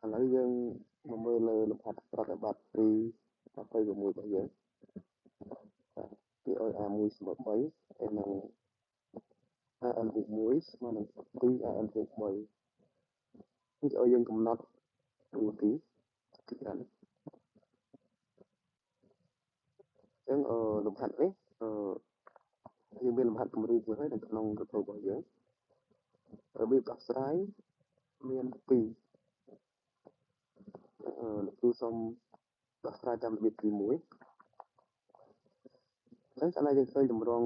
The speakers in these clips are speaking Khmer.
ឥឡូវយើងមកមើលលើលំហាត់ប្រតិបត្តិទី26របស់យើងពី OR1 ស្មើ3ហើយនឹង AN បូក1ស្មើនឹង2 AN បូក3នេះឲ្យយើងកំណត់ទូទីn អញ្ចឹងលំហាត់នេះយើងមានលំហាត់គំរូមួយហើយនៅក្នុងរូបរបស់យើងរបៀបដោះស្រាយមាន2លោកគ្រូសូមដោះស្រាយតាមរបៀបទី1អញ្ចឹងកាលណាយើងឃើញតម្រង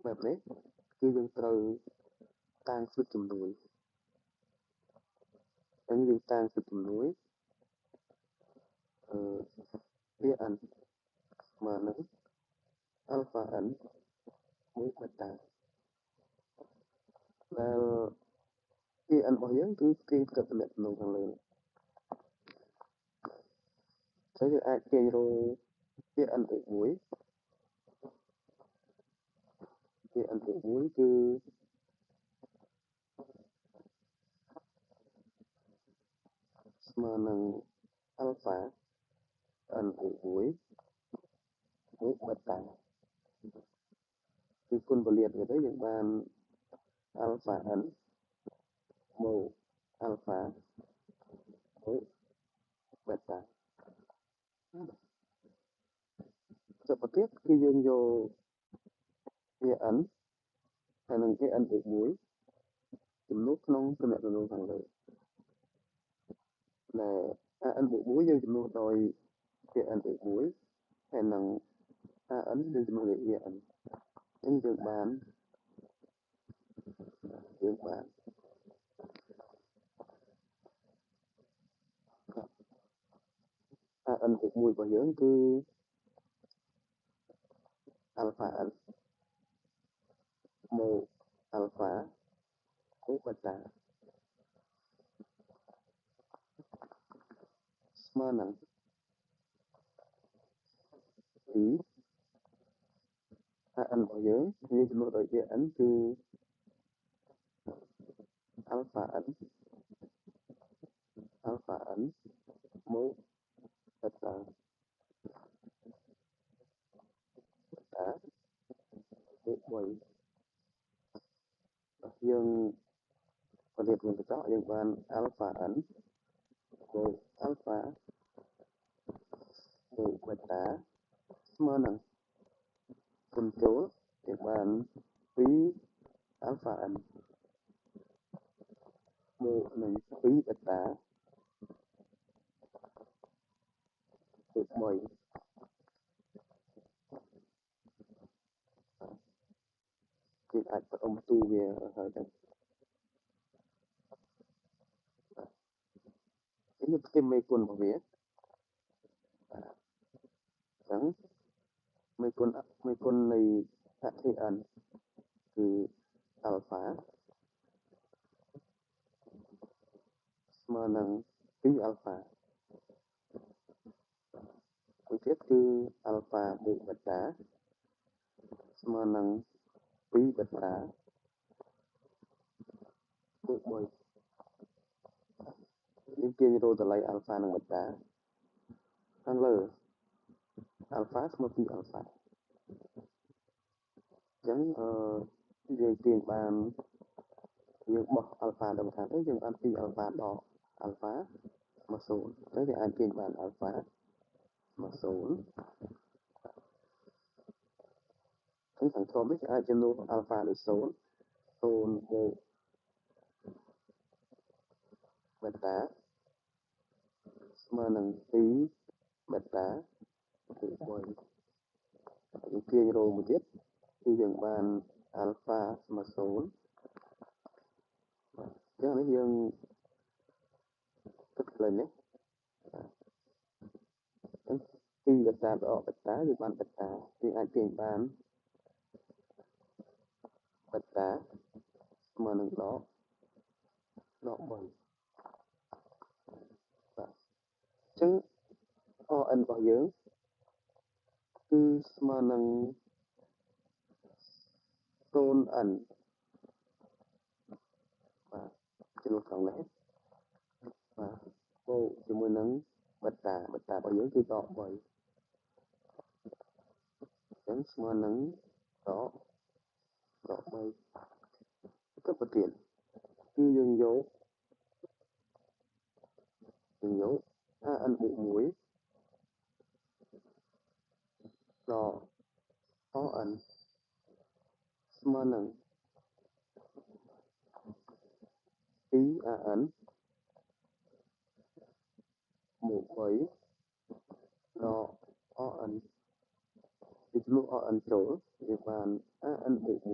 បែបនេះគឺយើងត្រូវតាំងស្វិតចំនួនអញ្ចឹងយើងតាំងស្វិតចំនួនan ស្មើនឹង alpha n មួយ beta ដែល an របស់យើងគឺស្ទាញផ្ទៃតំណែងខាងលើហើយយើងអាចទាញរក an បូក1 an បូក1គឺស្មើនឹង alpha n បូក1មួយ beta គឺគុណពលាតវាទៅយើងបាន alpha n មក alpha មួយ beta ចុះបន្ទាប់គឺយើងយក an ហើយនឹង an បូក1ចំនួនក្នុងតំណែងខាងលើដែល an បូក1យើងចំនួនដោយ an បូក1ហើយនឹង an យើងចំនួនដោយ an អញ្ចឹងយើងបានan បូក1របស់យើងគឺ alpha n មក alpha មក beta ស្មើនឹង2 an របស់យើងចំនួនដោយ an គឺ alpha n មក beta មក3យើងផលិតវិញទៅយើងបាន alpha n មក alpha មក beta ស្មើនឹងគុណចូលយើងបាន2 alpha n មកនឹង2 beta មក3គឺអាចបដិទូវាហើយទៅនេះផ្ទឹមមេគុណរបស់វាអញ្ចឹងមេគុណនៃអធិ n គឺ alpha ស្មើនឹង2 alpha មួយទៀតគឺ alpha បូក beta ស្មើនឹង2 beta បូក1យើងទាញរកតម្លៃ alpha និង beta ខាងលើ alpha ស្មើ2 alpha អញ្ចឹងយើងទាញបានយើងបោះ alpha ដល់ខាងទៅយើងបាន2 alpha ដក alpha មក0ទៅវាអាចទាញបាន alpha មក0ខាងក្រោមនេះគេអាចចំនួន alpha ដូច0 0មក beta ស្មើនឹង2 beta គឺ1យើងទាញរោមួយទៀតគឺយើងបាន alpha ស្មើ0អញ្ចឹងនេះយើងគិតឃើញនេះ2 beta ដក beta យើងបាន beta យើងអាចទាញបាន beta ស្មើនឹងដក3បាទអញ្ចឹង ON របស់យើងគឺស្មើនឹង 0n បាទចំនួនខាងនេះ បូកជាមួយនឹងបត្តារបស់យើងគឺដក3អញ្ចឹងស្មើនឹងដក3ទៅប្រទៀតគឺយើងយកan បូក1ដក on ស្មើនឹង2an បូក3ដក on ពីចំនួន on ចូលយើងបាន an បូក1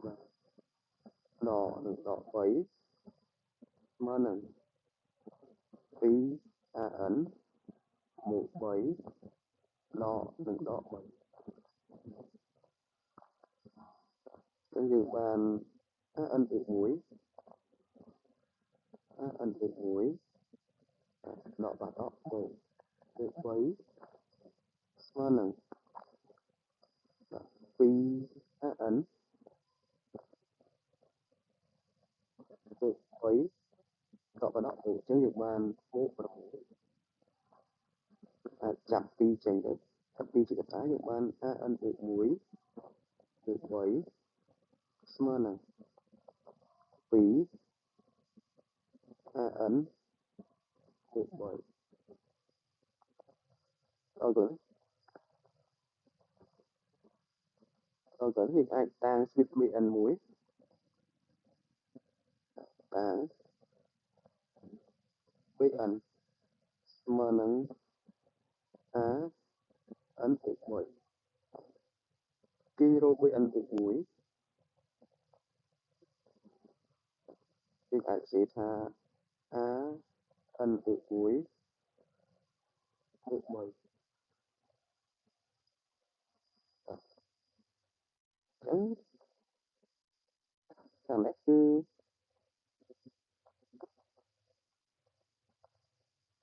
បាទដក3ស្មើនឹង2an បូក3ដក3អញ្ចឹងយើងបាន an បូក1ដកបូក3ស្មើនឹង2an បូក3ដកបូកអញ្ចឹងយើងបានបូក6អាចចាប់2ចេញទៅចាប់2ជាកតាយើងបាន an បូក1បូក3ស្មើនឹង2an បូក3ដល់ទៅយើងអាចតាំង switch bn មួយតាំង bn ស្មើនឹង an បូក1គេរក bn បូក1យើងអាចសេថា an បូក1បូក3អញ្ចឹងខាងនេះគឺ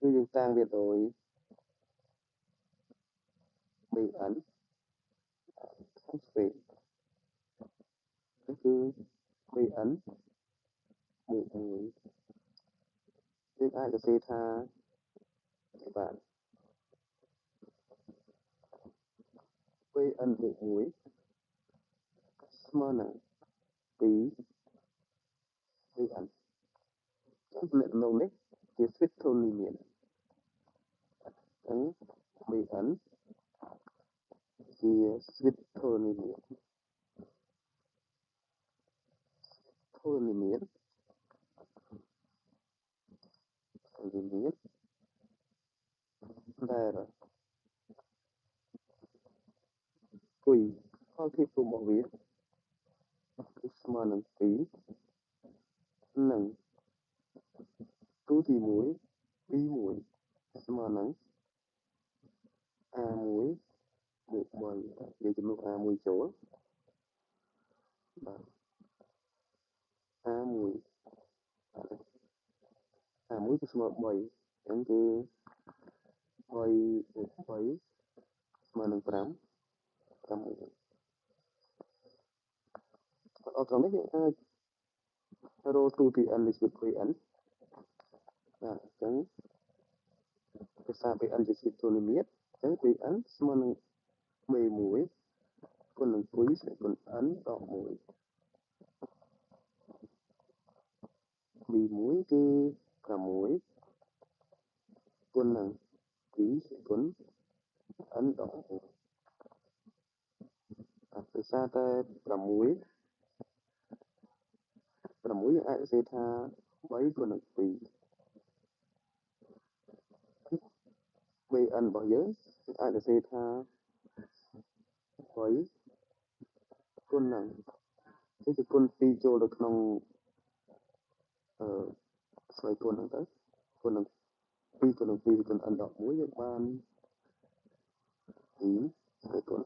យើងតាំងវាដោយ bn ស្ពេកគឺ bn បូក1យើងអាចសរសេរថាបាទ bn បូក1ស្មើនឹង2 bn ចំនួនក្នុងនេះជា switch ធនមានអញ្ចឹង bn ជា switch ធនមានដែលគុយផលភាពរបស់វាគឺស្មើនឹង2និងទូទី1 B1 ស្មើនឹង A1 បូក3យើងចំនួន A1 ចូលបាទ A1 គឺស្មើ3អញ្ចឹងគឺ3បូក3ស្មើនឹង5អត់ត្រង់នេះយើងអាចរក 2n នៃ switch bn បាទអញ្ចឹងភាសា bn ជា switch ធនមានអញ្ចឹង bn ស្មើនឹង b1 គុណនឹង2ស្មើគុណ n ដក1 b1 គឺ6គុណនឹង2គុណ n ដក1ដោយសារតែ6យើងអាចសរសេរថា3គុណនឹង2 bn របស់យើងអាចសរសេរថា3គុណនឹងគឺគុណ2ចូលទៅក្នុងស្វ័យគុណហ្នឹងទៅគុណនឹង2គុណនឹង2គុណ n ដក1យើងបាន2ស្វ័យគុណ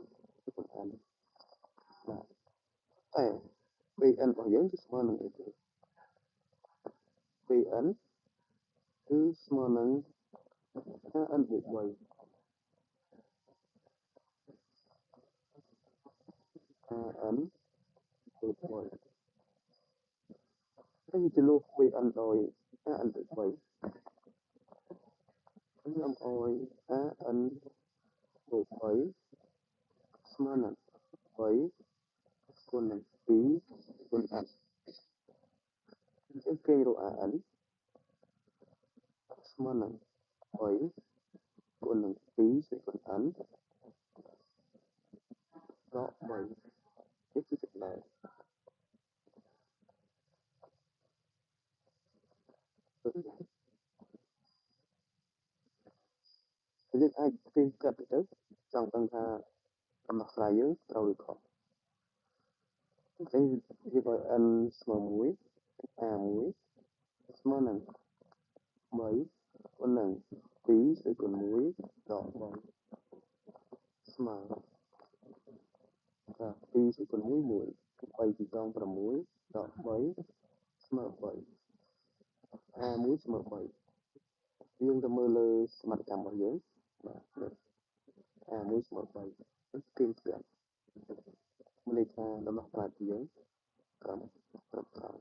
n បាទតែ bn របស់យើងគឺស្មើនឹងអីទេ bn គឺស្មើនឹង an បូក3 an បូក3ហើយជាលុប bn ដោយ an ទៅ3ខ្ញុំឲ្យ an បូក3ស្មើនឹង3គុណនឹង2គុណ n អញ្ចឹងគេរក an ស្មើនឹង3គុណនឹង2សេគុណ n ដក3នេះគឺចំណែកយើងអាចផ្ទេរកាត់ទៅចង់ដឹងថាដំណោះស្រាយយើងត្រូវឬខុសអញ្ចឹងយើងឲ្យ n ស្មើ1 a1 ស្មើនឹង3គុណនឹង2សេគុណ1ដក3ស្មើ2សេគុណ1 1 3ពីកង់6ដក3ស្មើ3 a1 ស្មើ3យើងទៅមើលលើសមាសកម្មរបស់យើងបាទ a1 ស្មើ3ស្ទៀងស្ទាត់មានន័យថាដំណោះស្រាយរបស់យើងត្រឹមត្រូវ